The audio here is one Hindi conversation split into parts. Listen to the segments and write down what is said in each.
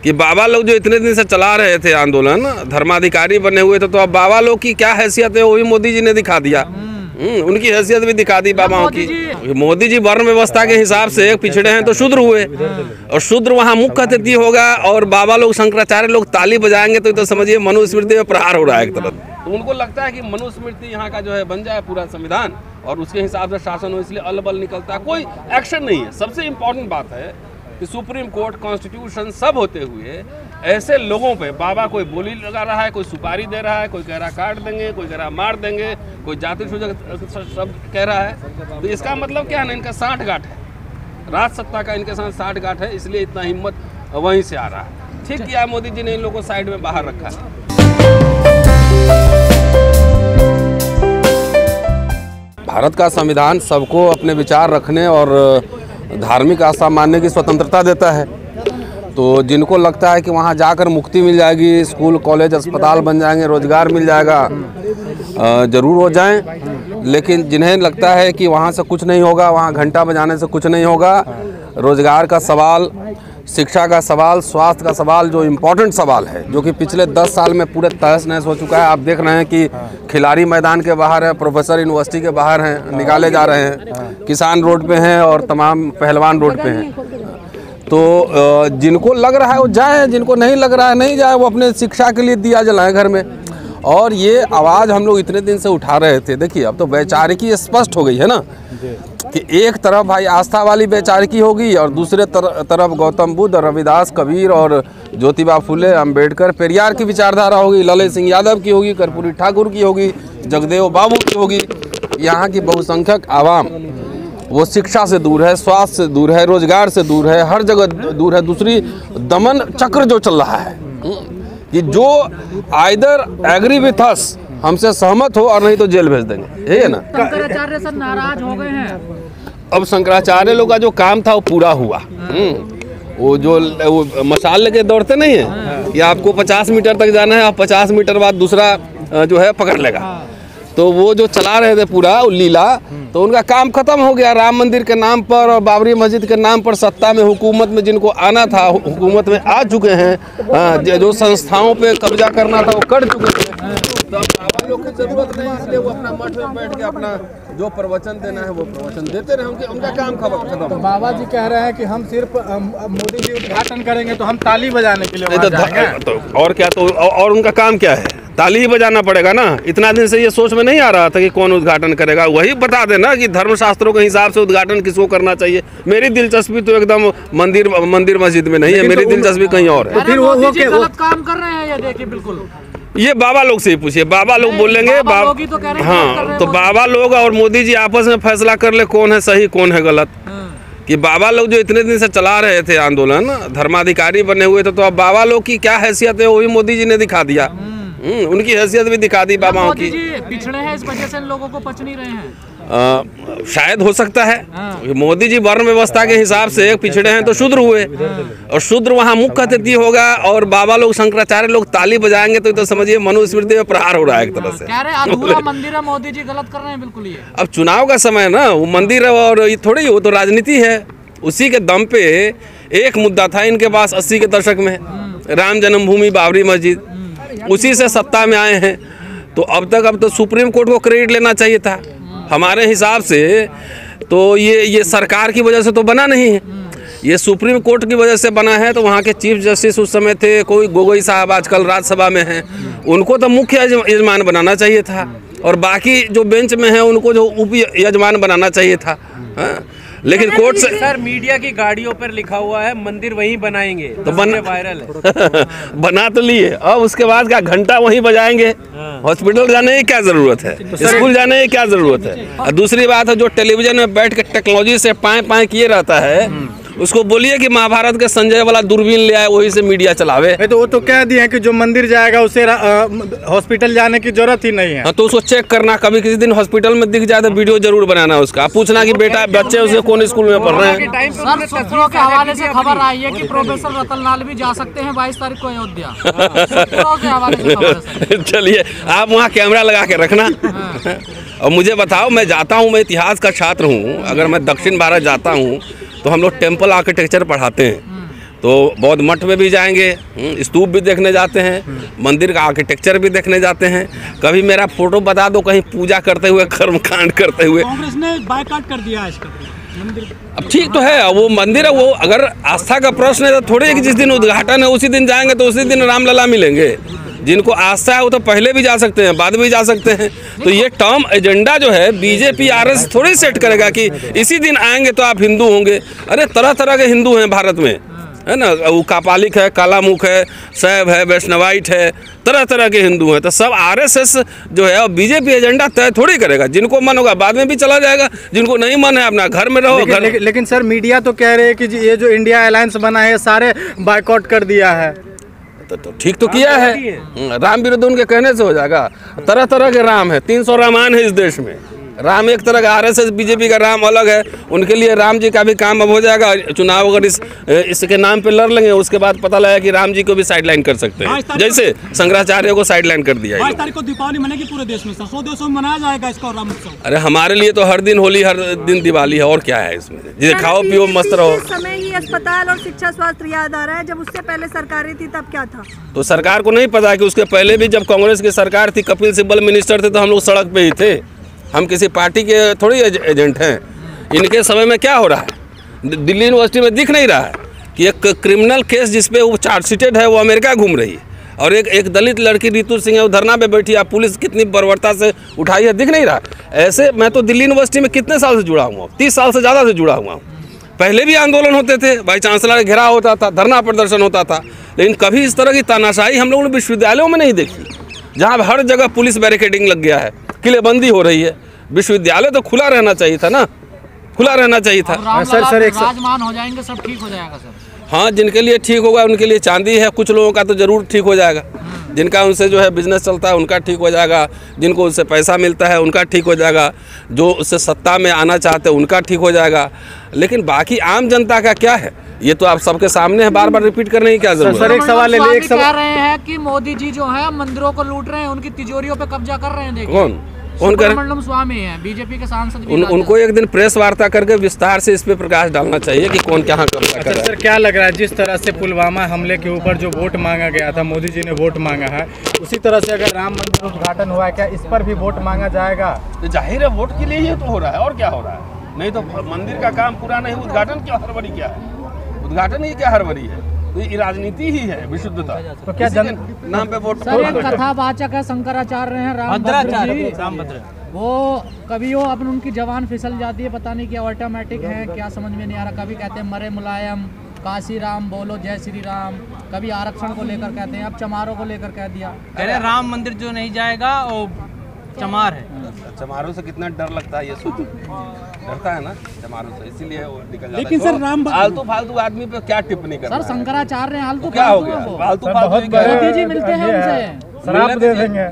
कि बाबा लोग जो इतने दिन से चला रहे थे आंदोलन, धर्माधिकारी बने हुए थे, तो अब बाबा लोग की क्या हैसियत है वो भी मोदी जी ने दिखा दिया। उनकी हैसियत भी दिखा दी बाबाओं की। मोदी जी वर्ण व्यवस्था के हिसाब से पिछड़े हैं तो शूद्र हुए, और शूद्र वहाँ मुख्य अतिथि होगा, और बाबा लोग शंकराचार्य लोग ताली बजाएंगे तो समझिए मनुस्मृति में प्रहार हो रहा है एक तरफ। तो उनको लगता है कि मनुस्मृति यहाँ का जो है बन जाए पूरा संविधान, और उसके हिसाब से शासन हो, इसलिए अलबल निकलता है, कोई एक्शन नहीं है। सबसे इम्पोर्टेंट बात है कि सुप्रीम कोर्ट, कॉन्स्टिट्यूशन सब होते हुए ऐसे लोगों पे बाबा कोई बोली लगा रहा है, कोई सुपारी दे रहा है, कोई कह रहा काट देंगे, कोई कह रहा मार देंगे, कोई जाति सूचक शब्द कह रहा है। तो इसका मतलब क्या है ना, इनका साठगांठ है, राज सत्ता का इनके साथ साठगांठ है, इसलिए इतना हिम्मत वहीं से आ रहा है। ठीक किया मोदी जी ने इन लोगों को साइड में बाहर रखा है। भारत का संविधान सबको अपने विचार रखने और धार्मिक आस्था मानने की स्वतंत्रता देता है। तो जिनको लगता है कि वहाँ जाकर मुक्ति मिल जाएगी, स्कूल कॉलेज अस्पताल बन जाएंगे, रोजगार मिल जाएगा, ज़रूर हो जाएं। लेकिन जिन्हें लगता है कि वहाँ से कुछ नहीं होगा, वहाँ घंटा बजाने से कुछ नहीं होगा, रोजगार का सवाल, शिक्षा का सवाल, स्वास्थ्य का सवाल, जो इम्पोर्टेंट सवाल है, जो कि पिछले 10 साल में पूरे तहस नहस हो चुका है। आप देख रहे हैं कि खिलाड़ी मैदान के बाहर है, प्रोफेसर यूनिवर्सिटी के बाहर हैं, निकाले जा रहे हैं, किसान रोड पे हैं और तमाम पहलवान रोड पे हैं। तो जिनको लग रहा है वो जाए, जिनको नहीं लग रहा है नहीं जाए, वो अपने शिक्षा के लिए दिया जलाएं घर में। और ये आवाज़ हम लोग इतने दिन से उठा रहे थे। देखिए अब तो वैचारिकी स्पष्ट हो गई है ना, कि एक तरफ भाई आस्था वाली वैचारिकी होगी और दूसरे तरफ गौतम बुद्ध, रविदास, कबीर और ज्योतिबा फुले, अंबेडकर, पेरियार की विचारधारा होगी, ललित सिंह यादव की होगी, कर्पूरी ठाकुर की होगी, जगदेव बाबू की होगी। यहाँ की बहुसंख्यक आवाम वो शिक्षा से दूर है, स्वास्थ्य से दूर है, रोजगार से दूर है, हर जगह दूर है। दूसरी दमन चक्र जो चल रहा है कि जो आइदर एग्री विथ अस, हमसे सहमत हो, और नहीं तो जेल भेज देंगे, यही है ना। शंकराचार्य से नाराज हो गए हैं। अब शंकराचार्य लोग का जो काम था वो पूरा हुआ। वो जो वो मशाल लेके दौड़ते नहीं है कि आपको 50 मीटर तक जाना है, आप 50 मीटर बाद दूसरा जो है पकड़ लेगा, तो वो जो चला रहे थे पूरा लीला, तो उनका काम खत्म हो गया। राम मंदिर के नाम पर और बाबरी मस्जिद के नाम पर सत्ता में, हुकूमत में जिनको आना था, हुकूमत में आ चुके हैं। जो संस्थाओं पे कब्जा करना था वो कर चुके हैं। तो अब बाबा लोग की जरूरत नहीं, इसलिए वो अपना मठ में बैठ के अपना जो प्रवचन देना है वो प्रवचन देते रहे, उनका काम खत्म। तो बाबा जी कह रहे हैं कि हम सिर्फ मोदी जी उद्घाटन करेंगे तो हम ताली बजाने के लिए तो और क्या, तो और उनका काम क्या है, ताली ही बजाना पड़ेगा ना। इतना दिन से ये सोच में नहीं आ रहा था कि कौन उद्घाटन करेगा, वही बता देना कि धर्मशास्त्रों के हिसाब से उद्घाटन किसको करना चाहिए। मेरी दिलचस्पी तो एकदम मंदिर मस्जिद में नहीं है, मेरी दिलचस्पी कहीं और है। तो फिर वो गलत काम कर रहे हैं, ये देखिए बिल्कुल। ये बाबा लोग से ही पूछिए, बाबा लोग बोलेंगे। तो हाँ, तो बाबा लोग और मोदी जी आपस में फैसला कर ले कौन है सही कौन है गलत। कि बाबा लोग जो इतने दिन से चला रहे थे आंदोलन, धर्माधिकारी बने हुए थे, तो अब बाबा लोग की क्या हैसियत है वो भी मोदी जी ने दिखा दिया। उनकी हैसियत भी दिखा दी बाबाओं की। पिछड़े हैं, इस वजह से इन लोगों को पच नहीं रहे हैं। शायद हो सकता है मोदी जी वर्ण व्यवस्था के हिसाब से पिछड़े हैं तो शूद्र हुए, और शूद्र वहाँ मुख्य अतिथि होगा, और बाबा लोग शंकराचार्य लोग ताली बजाएंगे तो समझिए मनुस्मृति में प्रहार हो रहा है एक तरह से। कह रहे अधूरा मंदिर है, मोदी जी गलत कर रहे हैं बिल्कुल। ये अब चुनाव का समय है ना, वो मंदिर है और ये थोड़ी, वो तो राजनीति है। उसी के दम पे एक मुद्दा था इनके पास 80 के दशक में, राम जन्मभूमि, बाबरी मस्जिद, उसी से सत्ता में आए हैं। तो अब तो सुप्रीम कोर्ट को क्रेडिट लेना चाहिए था हमारे हिसाब से। तो ये सरकार की वजह से तो बना नहीं है, ये सुप्रीम कोर्ट की वजह से बना है। तो वहाँ के चीफ जस्टिस उस समय थे, कोई गोगोई साहब आजकल राज्यसभा में हैं, उनको तो मुख्य यजमान बनाना चाहिए था, और बाकी जो बेंच में हैं उनको जो उप यजमान बनाना चाहिए था। लेकिन कोर्ट से सर, मीडिया की गाड़ियों पर लिखा हुआ है मंदिर वहीं बनाएंगे, तो वायरल है। बना तो लिए, अब उसके बाद क्या घंटा वहीं बजाएंगे? हॉस्पिटल जाने की क्या जरूरत है, स्कूल जाने की क्या जरूरत है? और दूसरी बात है, जो टेलीविजन में बैठ के टेक्नोलॉजी से पाए किए रहता है, उसको बोलिए कि महाभारत के संजय वाला दूरबीन ले आए, वही से मीडिया चलावे। तो वो तो कह दिए हैं कि जो मंदिर जाएगा उसे हॉस्पिटल जाने की जरूरत ही नहीं है। हाँ, तो उसको चेक करना, कभी किसी दिन हॉस्पिटल में दिख जाए तो वीडियो जरूर बनाना उसका, पूछना कि बेटा बच्चे उसे कौन स्कूल में पढ़ रहे हैं। सर, सूत्रों के हवाले से खबर आई है कि प्रोफेसर रतन लाल भी जा सकते हैं 22 तारीख को अयोध्या। सूत्रों के हवाले से खबर है। चलिए, आप वहाँ कैमरा लगा के रखना और मुझे बताओ। मैं जाता हूँ, मैं इतिहास का छात्र हूँ, अगर मैं दक्षिण भारत जाता हूँ तो हम लोग टेम्पल आर्किटेक्चर पढ़ाते हैं। तो बौद्ध मठ में भी जाएंगे, स्तूप भी देखने जाते हैं, मंदिर का आर्किटेक्चर भी देखने जाते हैं। कभी मेरा फोटो बता दो कहीं पूजा करते हुए, कर्मकांड करते हुए। कांग्रेस ने बायकॉट कर दिया है इसका मंदिर। अब ठीक तो है, वो मंदिर है, वो अगर आस्था का प्रश्न है तो थोड़ी है कि जिस दिन उद्घाटन है उसी दिन जाएंगे तो उसी दिन रामलला मिलेंगे। जिनको आस्था है वो तो पहले भी जा सकते हैं, बाद में भी जा सकते हैं। तो ये टर्म एजेंडा जो है बीजेपी आरएस थोड़ी सेट करेगा कि इसी दिन आएंगे तो आप हिंदू होंगे। अरे तरह तरह के हिंदू हैं भारत में, है ना। वो कापालिक है, कालामुख है, शैव है, वैष्णवाइट है, तरह तरह के हिंदू हैं। तो सब आरएसएस जो है और बीजेपी एजेंडा तय थोड़ी करेगा। जिनको मन होगा बाद में भी चला जाएगा, जिनको नहीं मन है अपना घर में रहो। लेकिन सर मीडिया तो कह रहे हैं कि ये जो इंडिया अलायंस बना है सारे बायकॉट कर दिया है। तो ठीक तो किया है, राम विरोध उनके कहने से हो जाएगा। तरह तरह के राम है, 300 रामायण है इस देश में। राम एक तरह का, आरएसएस बीजेपी का राम अलग है। उनके लिए राम जी का भी काम अब हो जाएगा। चुनाव अगर इसके नाम पे लड़ लेंगे उसके बाद पता लगा कि राम जी को भी साइडलाइन कर सकते हैं, जैसे शंकराचार्य को साइडलाइन कर दिया। 22 तारीख को दीपावली मनेगी पूरे देश में, 100 देशों में मनाया जाएगा इसका राम उत्सव। अरे हमारे लिए तो हर दिन होली, हर दिन दिवाली है, और क्या है इसमें। जिसे खाओ पियो मस्त रहो। समय ही अस्पताल और शिक्षा स्वास्थ्य याद आ रहा है, जब उससे पहले सरकारें थी तब क्या था? तो सरकार को नहीं पता कि उसके पहले भी जब कांग्रेस की सरकार थी, कपिल सिब्बल मिनिस्टर थे, तो हम लोग सड़क पे ही थे। हम किसी पार्टी के थोड़ी एजेंट हैं। इनके समय में क्या हो रहा है, दिल्ली यूनिवर्सिटी में दिख नहीं रहा है कि एक क्रिमिनल केस जिसपे वो चार्जशीटेड है वो अमेरिका घूम रही है, और एक दलित लड़की रितु सिंह है वो धरना पे बैठी है, पुलिस कितनी बर्बरता से उठाई है, दिख नहीं रहा। ऐसे मैं तो दिल्ली यूनिवर्सिटी में कितने साल से जुड़ा हुआ हूँ, 30 साल से ज़्यादा से जुड़ा हुआ हूँ। पहले भी आंदोलन होते थे, वाइस चांसलर घेराव होता था, धरना प्रदर्शन होता था, लेकिन कभी इस तरह की तानाशाही हम लोगों ने विश्वविद्यालयों में नहीं देखी, जहाँ हर जगह पुलिस बैरिकेडिंग लग गया है, किलेबंदी हो रही है। विश्वविद्यालय तो खुला रहना चाहिए था ना, खुला रहना चाहिए था। सर विराजमान हो जाएंगे, सब ठीक हो जाएगा सर। हाँ, जिनके लिए ठीक होगा उनके लिए चांदी है, कुछ लोगों का तो ज़रूर ठीक हो जाएगा। जिनका उनसे जो है बिजनेस चलता है उनका ठीक हो जाएगा, जिनको उससे पैसा मिलता है उनका ठीक हो जाएगा, जो उससे सत्ता में आना चाहते हैं उनका ठीक हो जाएगा। लेकिन बाकी आम जनता का क्या है, ये तो आप सबके सामने है, बार बार रिपीट करने की क्या जरूरत है। एक सवाल ले ले, कह रहे हैं कि मोदी जी जो है मंदिरों को लूट रहे हैं, उनकी तिजोरियों पे कब्जा कर रहे हैं। देखिए कौन कर मंडलम स्वामी है, बीजेपी के सांसद भी। उनको एक दिन प्रेस वार्ता करके विस्तार से इस पे प्रकाश डालना चाहिए कि कौन क्या कब्जा कर रहा है। सर क्या लग रहा है, जिस तरह से पुलवामा हमले के ऊपर जो वोट मांगा गया था, मोदी जी ने वोट मांगा है, उसी तरह से अगर राम मंदिर उद्घाटन हुआ है, क्या इस पर भी वोट मांगा जाएगा? तो जाहिर है वोट के लिए ही तो हो रहा है, और क्या हो रहा है। नहीं तो मंदिर का काम पूरा नहीं, उद्घाटन क्या हड़बड़ी क्या है, उद्घाटन ही क्या हड़बड़ी है। तो ये राजनीति ही है, विशुद्धता। तो क्या नाम पे वोट। सर एक कथावाचक है, शंकराचार्य हैं, रामभद्र जी, वो कभी वो अपन उनकी जवान फिसल जाती है, पता नहीं क्या ऑटोमेटिक है, क्या समझ में नहीं आ रहा। कभी कहते हैं मरे मुलायम, काशी राम बोलो जय श्री राम, कभी आरक्षण को लेकर कहते हैं, अब चमारों को लेकर कह दिया। अरे राम मंदिर जो नहीं जाएगा वो चमार है। चमारों से कितना डर लगता है, ये सोचो, डरता है ना चमारों से, इसीलिए वो निकल जाता है। लेकिन सर राम फालतू फालतू आदमी पे क्या टिप्पणी करना सर शंकराचार्य हालतू क्या हो गया, फालतू मोदी जी मिलते हैं उनसे, शराब दे देंगे।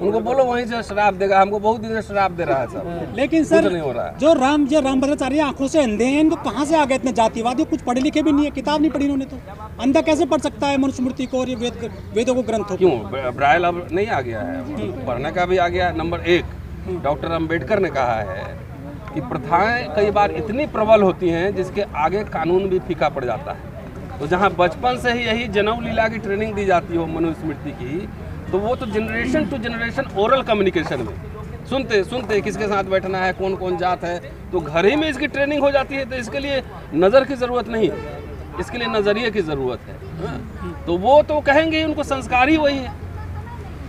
उनको बोलो वहीं से शराब देगा, हमको बहुत दिन से शराब दे रहा है सब। लेकिन सर नहीं हो रहा है। जो रामभद्राचार्य आंखों से अंधे हैं, इनको कहाँ से आ गए इतने जातिवादी, कुछ पढ़े लिखे भी नहीं है, किताब नहीं पढ़ी इन्होंने, तो अंधा कैसे पढ़ सकता है मनुस्मृति को और ये वेदों को ग्रंथों को? क्यों ब्राइल अब नहीं आ गया है, पढ़ने का भी आ गया। नंबर 1, डॉक्टर अम्बेडकर ने कहा है कि प्रथाएं कई बार इतनी प्रबल होती हैं जिसके आगे कानून भी फीका पड़ जाता है। तो जहाँ बचपन से ही यही जनेऊ लीला की ट्रेनिंग दी जाती हो मनुस्मृति की, तो वो तो generation to generation oral communication में सुनते सुनते किसके साथ बैठना है, कौन कौन जात है, तो घर ही में इसकी ट्रेनिंग हो जाती है। तो इसके लिए नज़र की ज़रूरत नहीं है, इसके लिए नज़रिए की ज़रूरत है। तो वो तो कहेंगे उनको संस्कार ही वही है,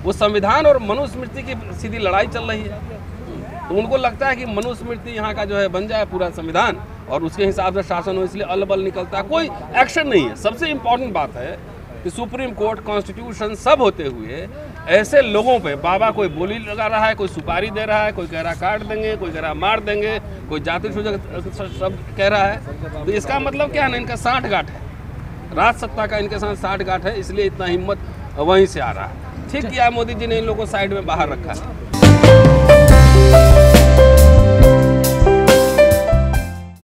वो संविधान और मनुस्मृति की सीधी लड़ाई चल रही है। तो उनको लगता है कि मनुस्मृति यहाँ का जो है बन जाए पूरा संविधान और उसके हिसाब से शासन हो, इसलिए अलबल निकलता है, कोई एक्शन नहीं है। सबसे इम्पोर्टेंट बात है कि सुप्रीम कोर्ट, कॉन्स्टिट्यूशन सब होते हुए ऐसे लोगों पे बाबा कोई बोली लगा रहा है, कोई सुपारी दे रहा है, कोई कह रहा काट देंगे, कोई कह रहा मार देंगे, कोई जाति सूचक शब्द कह रहा है। तो इसका मतलब क्या है ना, इनका साठगांठ है, राज सत्ता का इनके साथ साठगांठ है, इसलिए इतना हिम्मत वहीं से आ रहा है। ठीक किया मोदी जी ने इन लोगों को साइड में बाहर रखा है।